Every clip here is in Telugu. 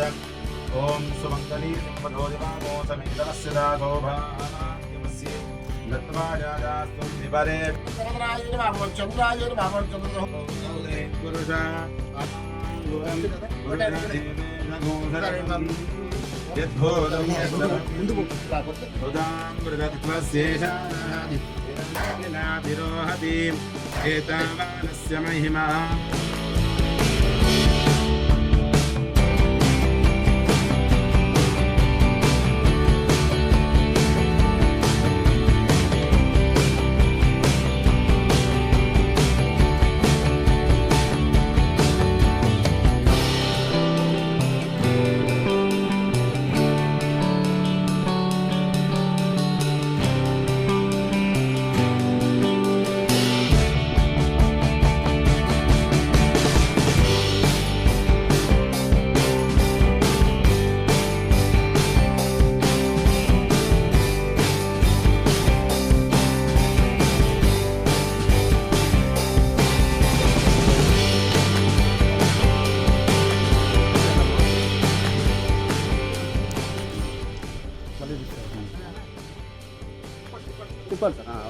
ओम सुमंगली सिंहधोरिवामो समेतस्य दागोभानायमस्य लत्वा जाजास्तु निवरे चंद्राय नमः चंद्राय नमः चंद्रोदे पुरुषा यद्भूतं यद्भूतं मृगत्वस्येषानादिरोहति एतावानस्य महिमा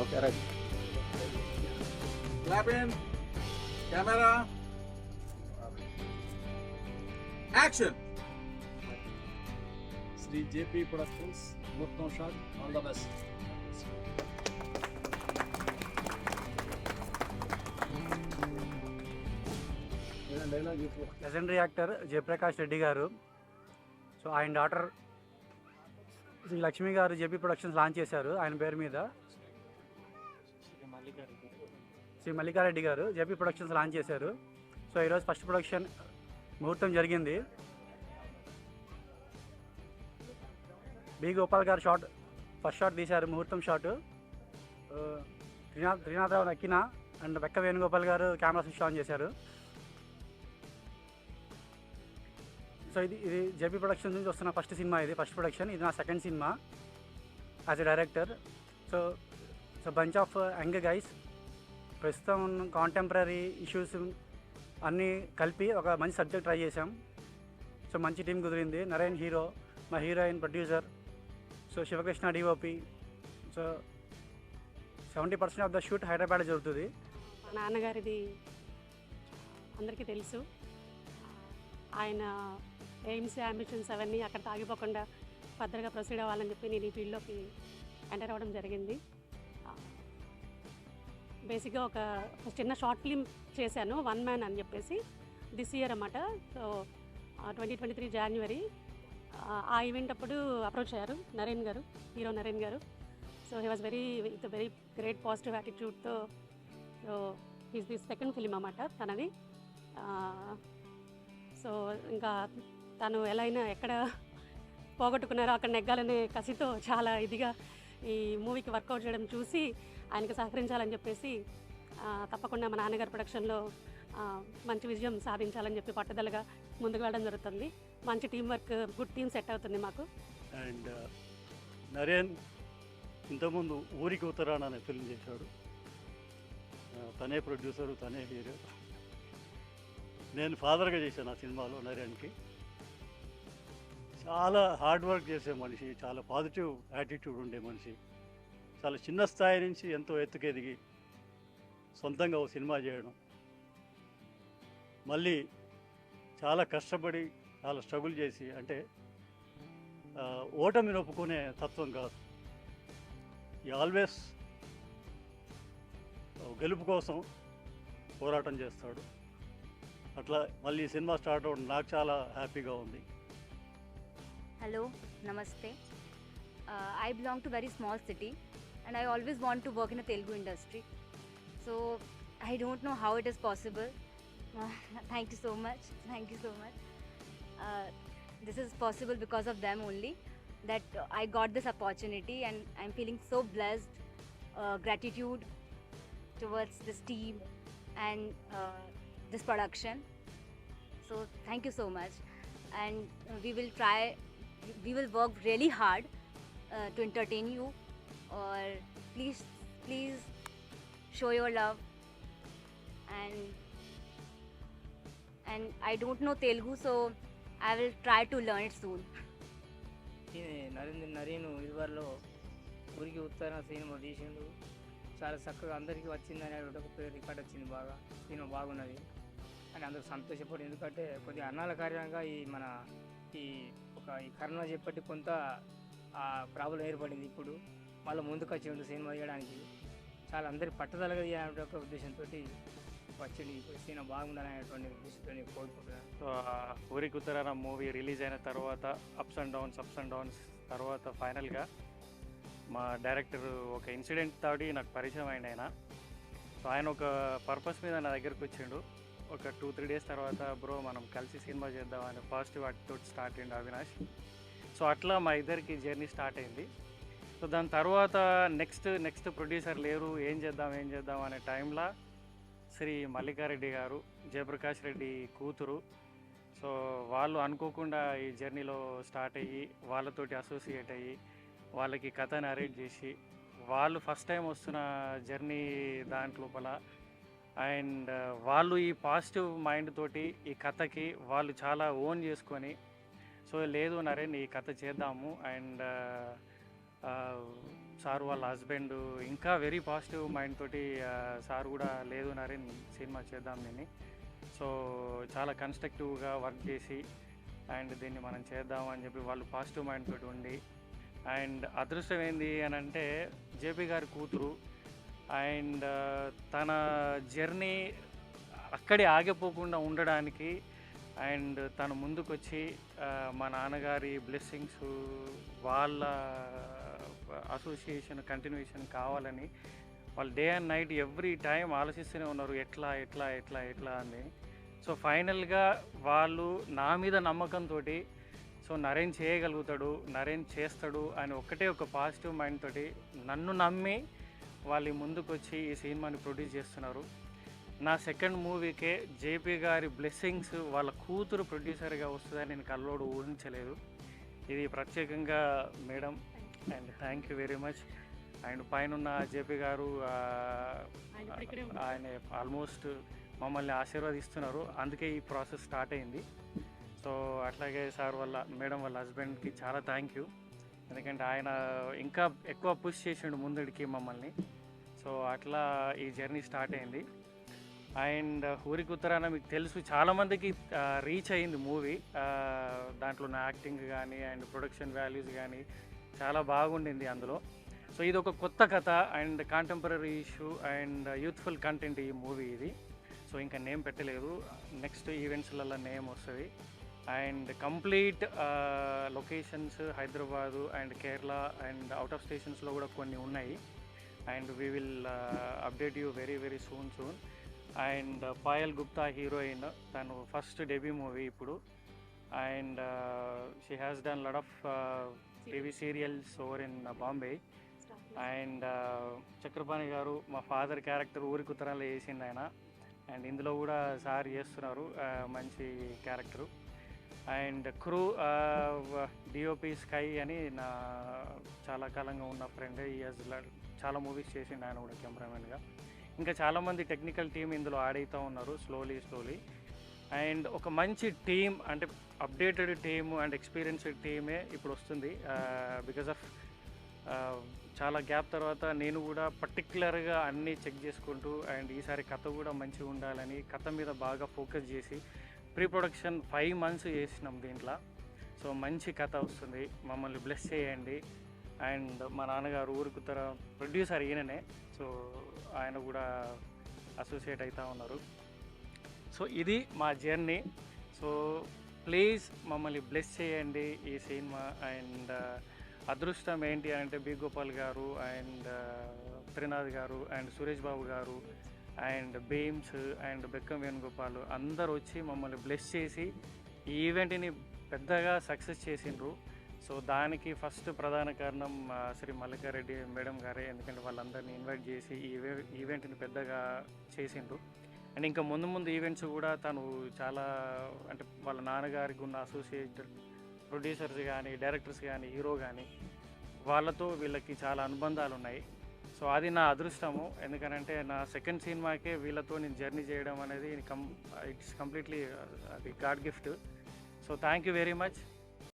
Okay, right. Clap in. Camera. Action. Sri JP Productions, Mutton Shot, all the best. Legendary actor Jayaprakash Reddy గారు. సో ఆయన డాటర్ శ్రీ లక్ష్మి గారు జేపీ ప్రొడక్షన్స్ లాంచ్ చేశారు. ఆయన పేరు మీద శ్రీ మల్లికారెడ్డి గారు జేపీ ప్రొడక్షన్స్ లాంచ్ చేశారు. సో ఈరోజు ఫస్ట్ ప్రొడక్షన్ ముహూర్తం జరిగింది. బి గోపాల్ గారు ఫస్ట్ షాట్ తీశారు, ముహూర్తం షాటు. త్రినాథరావు నక్కిన అండ్ వెక్క వేణుగోపాల్ గారు కెమెరా స్విచ్ ఆన్ చేశారు. సో ఇది జేపీ ప్రొడక్షన్స్ నుంచి వస్తున్న ఫస్ట్ సినిమా, ఇది ఫస్ట్ ప్రొడక్షన్. ఇది నా second cinema as a director. So bunch of young guys, ప్రస్తుతం కాంటెంపరీ ఇష్యూస్ అన్నీ కలిపి ఒక మంచి సబ్జెక్ట్ ట్రై చేసాం. సో మంచి టీం కుదిరింది. నరేన్ హీరో, మా heroine producer, so Sivakrishna DOP. So 70% of the shoot Hyderabad జరుగుతుంది. మా నాన్నగారిది అందరికీ తెలుసు. ఆయన ఎయిమ్స్, అంబిషన్స్ అవన్నీ అక్కడ తాగిపోకుండా ఫర్దర్గా ప్రొసీడ్ అవ్వాలని చెప్పి నేను ఈ ఫీల్డ్లోకి ఎంటర్ అవ్వడం జరిగింది. బేసిక్గా ఒక చిన్న షార్ట్ ఫిల్మ్ చేశాను, 1 Man అని చెప్పేసి, దిస్ ఇయర్ అన్నమాట. సో 2023 January ఆ ఈవెంట్ అప్పుడు అప్రోచ్ అయ్యారు నరేన్ గారు, హీరో నరేన్ గారు. So he was with very great positive యాటిట్యూడ్తో. So is the second film అన్నమాట తనది. సో ఇంకా తను ఎలా అయినా ఎక్కడ పోగొట్టుకున్నారో అక్కడ నెగ్గాలనే కసితో చాలా ఇదిగా ఈ మూవీకి వర్కౌట్ చేయడం చూసి ఆయనకి సహకరించాలని చెప్పేసి తప్పకుండా మా నాన్నగారి ప్రొడక్షన్లో మంచి విజయం సాధించాలని చెప్పి పట్టుదలగా ముందుకు వెళ్ళడం జరుగుతుంది. మంచి team work, good team set అవుతుంది మాకు. అండ్ నరేన్ ఇంతకుముందు ఊరికి ఉత్తరాన అనే ఫిల్మ్ చేశాడు. తనే ప్రొడ్యూసరు, తనే హీరో. నేను ఫాదర్గా చేశాను ఆ సినిమాలో నరేన్కి. చాలా హార్డ్ వర్క్ చేసే మనిషి, చాలా పాజిటివ్ యాటిట్యూడ్ ఉండే మనిషి. చాలా చిన్న స్థాయి నుంచి ఎంతో ఎత్తుకెదిగి సొంతంగా ఓ సినిమా చేయడం, మళ్ళీ చాలా కష్టపడి చాలా స్ట్రగుల్ చేసి, అంటే ఓటమిని ఒప్పుకునే తత్వం కాదు. ఈ ఆల్వేస్ గెలుపు కోసం పోరాటం చేస్తాడు. అట్లా మళ్ళీ సినిమా స్టార్ట్ అవ్వడం నాకు చాలా హ్యాపీగా ఉంది. Hello, Namaste. I belong to a very small city and I always want to work in a Telugu industry. So I don't know how it is possible. Thank you so much. Thank you so much. This is possible because of them only, that I got this opportunity and I'm feeling so blessed. Gratitude towards this team and this production. So thank you so much. And we will work really hard to entertain you. Or please show your love. And I don't know Telugu, so I will try to learn it soon. నరేను ఇదివరలో ఊరికి ఉత్తర సినిమా తీసిండు, చాలా చక్కగా అందరికీ వచ్చింది అనేటువంటి ఒక పేరు రికార్డ్ వచ్చింది, బాగా సినిమా బాగున్నది అని అందరూ సంతోషపడి. ఎందుకంటే కొద్దిగా అన్నాల కార్యంగా ఈ కరోనా చెప్పట్టి కొంత ప్రాబ్లం ఏర్పడింది. ఇప్పుడు మళ్ళీ ముందుకు వచ్చిండు సినిమా తీయడానికి, చాలా అందరి పట్టుదలగా తీయాలనే ఒక ఉద్దేశంతో వచ్చింది. ఇప్పుడు సినిమా బాగుండాలనేటువంటి ఉద్దేశంతో కోరుకుంటున్నాను. సో ఊరికి ఉత్తరాన మూవీ రిలీజ్ అయిన తర్వాత అప్స్ అండ్ డౌన్స్ తర్వాత ఫైనల్గా మా డైరెక్టర్ ఒక ఇన్సిడెంట్ తోటి నాకు పరిచయం అయింది ఆయన. సో ఆయన ఒక పర్పస్ మీద నా దగ్గరికి వచ్చిండు. ఒక 2-3 డేస్ తర్వాత బ్రో మనం కలిసి సినిమా చేద్దామని పాజిటివ్ వాటితో స్టార్ట్ అయింది అవినాష్. సో అట్లా మా ఇద్దరికి జర్నీ స్టార్ట్ అయింది. సో దాని తర్వాత నెక్స్ట్ ప్రొడ్యూసర్ లేరు, ఏం చేద్దాం అనే టైంలో శ్రీ మల్లికారెడ్డి గారు, జయప్రకాష్ రెడ్డి కూతురు, సో వాళ్ళు అనుకోకుండా ఈ జర్నీలో స్టార్ట్ అయ్యి వాళ్ళతోటి అసోసియేట్ అయ్యి వాళ్ళకి కథ నరేట్ చేసి వాళ్ళు ఫస్ట్ టైం వస్తున్న జర్నీ దాంట్లోపల అండ్ వాళ్ళు ఈ పాజిటివ్ మైండ్ తోటి ఈ కథకి వాళ్ళు చాలా ఓన్ చేసుకొని, సో లేదు నరేన్ ఈ కథ చేద్దాము అండ్ సార్ వాళ్ళ హస్బెండ్ ఇంకా వెరీ పాజిటివ్ మైండ్ తోటి సార్ కూడా లేదు నరేన్ సినిమా చేద్దాం దీన్ని, సో చాలా కన్స్ట్రక్టివ్గా వర్క్ చేసి అండ్ దీన్ని మనం చేద్దాం అని చెప్పి వాళ్ళు పాజిటివ్ మైండ్ తోటి ఉండి. అండ్ అదృష్టం ఏంది అని అంటే జేపీ గారి కూతురు అండ్ తన జర్నీ అక్కడే ఆగిపోకుండా ఉండడానికి అండ్ తను ముందుకొచ్చి మా నాన్నగారి బ్లెస్సింగ్స్ వాళ్ళ అసోసియేషన్ కంటిన్యూషన్ కావాలని వాళ్ళు day and night every time ఆలోచిస్తూనే ఉన్నారు ఎట్లా అని. సో ఫైనల్గా వాళ్ళు నా మీద నమ్మకంతో సో నరేన్ చేయగలుగుతాడు, నరేన్ చేస్తాడు అని ఒక పాజిటివ్ మైండ్ తోటి నన్ను నమ్మి వాళ్ళు ముందుకొచ్చి ఈ సినిమాని ప్రొడ్యూస్ చేస్తున్నారు. నా సెకండ్ మూవీకే జేపీ గారి బ్లెస్సింగ్స్ వాళ్ళ కూతురు ప్రొడ్యూసర్గా వస్తుందని నేను కల్లోడు ఊహించలేదు. ఇది ప్రత్యేకంగా madam and thank you very much. And పైన జేపీ గారు ఆయన ఆల్మోస్ట్ మమ్మల్ని ఆశీర్వదిస్తున్నారు, అందుకే ఈ ప్రాసెస్ స్టార్ట్ అయింది. సో అట్లాగే సార్ వాళ్ళ మేడం వాళ్ళ హస్బెండ్కి చాలా థ్యాంక్ యూ, ఎందుకంటే ఆయన ఇంకా ఎక్కువ పుష్ చేసిండు ముందుడికి మమ్మల్ని. సో అట్లా ఈ జర్నీ స్టార్ట్ అయింది. అండ్ ఊరికి ఉత్తరాన మీకు తెలుసు చాలామందికి రీచ్ అయింది మూవీ, దాంట్లో నా యాక్టింగ్ కానీ అండ్ ప్రొడక్షన్ వాల్యూస్ కానీ చాలా బాగుండింది అందులో. సో ఇది ఒక కొత్త కథ and contemporary issue and youthful content ఈ మూవీ ఇది. సో ఇంకా నేమ్ పెట్టలేదు, నెక్స్ట్ ఈవెంట్స్లలో నేమ్ వస్తుంది. And complete locations Hyderabad and Kerala and out of స్టేషన్స్లో కూడా కొన్ని ఉన్నాయి. And we will update you very soon. And Payal Gupta heroine, తను ఫస్ట్ డెబ్యూ మూవీ ఇప్పుడు. And she has done lot of TV serials over in Bombay. And Chakrapani గారు మా ఫాదర్ క్యారెక్టర్ ఊరికి ఉత్తరాలు వేసిండు ఆయన, అండ్ ఇందులో కూడా సార్ చేస్తున్నారు మంచి character. And crew DOP sky అని నా చాలా కాలంగా ఉన్న ఫ్రెండ్, చాలా మూవీస్ చేసిండు ఆయన కూడా కెమెరామెన్గా. ఇంకా చాలామంది టెక్నికల్ టీమ్ ఇందులో యాడ్ అవుతూ ఉన్నారు స్లోలీ. అండ్ ఒక మంచి టీమ్ అంటే అప్డేటెడ్ టీమ్ అండ్ ఎక్స్పీరియన్స్డ్ టీమే ఇప్పుడు వస్తుంది. బికాజ్ ఆఫ్ చాలా గ్యాప్ తర్వాత నేను కూడా పర్టిక్యులర్గా అన్నీ చెక్ చేసుకుంటూ అండ్ ఈసారి కథ కూడా మంచిగా ఉండాలని కథ మీద బాగా ఫోకస్ చేసి ప్రీ ప్రొడక్షన్ 5 months చేసినాం దీంట్లో. సో మంచి కథ వస్తుంది, మమ్మల్ని బ్లెస్ చేయండి. అండ్ మా నాన్నగారు ఊరుకుతర ప్రొడ్యూసర్ ఈయననే, సో ఆయన కూడా అసోసియేట్ అవుతూ ఉన్నారు. సో ఇది మా జర్నీ. సో ప్లీజ్ మమ్మల్ని బ్లెస్ చేయండి ఈ సినిమా. అండ్ అదృష్టం ఏంటి అంటే బి గోపాల్ గారు అండ్ త్రినాథ్ గారు అండ్ సురేష్ బాబు గారు అండ్ బేమ్స్ అండ్ బెక్కం వేణుగోపాల్ అందరూ వచ్చి మమ్మల్ని బ్లెస్ చేసి ఈ ఈవెంట్ని పెద్దగా సక్సెస్ చేసిండ్రు. సో దానికి ఫస్ట్ ప్రధాన కారణం శ్రీ మల్లికారెడ్డి మేడం గారే, ఎందుకంటే వాళ్ళందరినీ ఇన్వైట్ చేసి ఈ ఈవెంట్ని పెద్దగా చేసిండ్రు. అండ్ ఇంకా ముందు ఈవెంట్స్ కూడా తను చాలా అంటే వాళ్ళ నాన్నగారికి ఉన్న అసోసియేటెడ్ ప్రొడ్యూసర్స్ కానీ డైరెక్టర్స్ కానీ హీరో కానీ వాళ్ళతో వీళ్ళకి చాలా అనుబంధాలు ఉన్నాయి. సో అది నా అదృష్టము, ఎందుకనంటే నా సెకండ్ సినిమాకే వీళ్ళతో నేను జర్నీ చేయడం అనేది ఇట్స్ కంప్లీట్లీ అది God gift. So thank you very much.